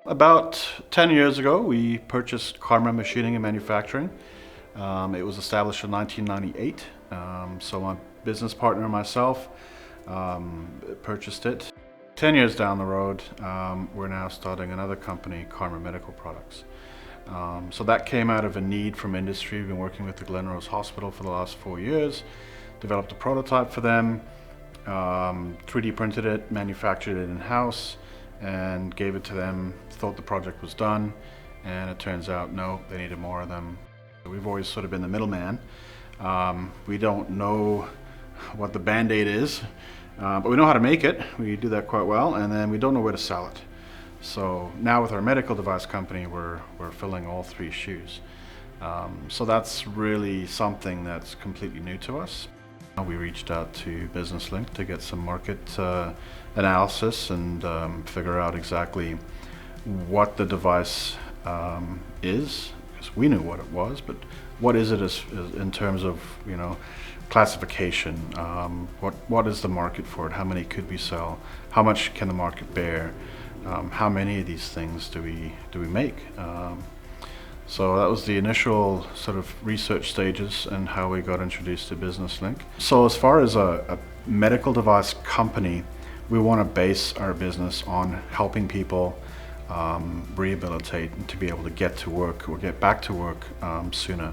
About 10 years ago, we purchased Karma Machining and Manufacturing. It was established in 1998. So my business partner and myself purchased it. 10 years down the road, we're now starting another company, Karma Medical Products. So that came out of a need from industry. We've been working with the Glen Rose Hospital for the last 4 years, developed a prototype for them, 3D printed it, manufactured it in-house, and gave it to them. Thought the project was done, and it turns out no, they needed more of them. We've always sort of been the middleman. We don't know what the band-aid is, but we know how to make it. We do that quite well, and then we don't know where to sell it. So now with our medical device company, we're filling all three shoes. So that's really something that's completely new to us. We reached out to Business Link to get some market analysis and figure out exactly what the device is, because we knew what it was, but what is it as in terms of, you know, classification? What is the market for it? How many could we sell? How much can the market bear? How many of these things do we make? So that was the initial sort of research stages and how we got introduced to Business Link. So as far as a medical device company, we want to base our business on helping people rehabilitate and to be able to get to work or get back to work sooner.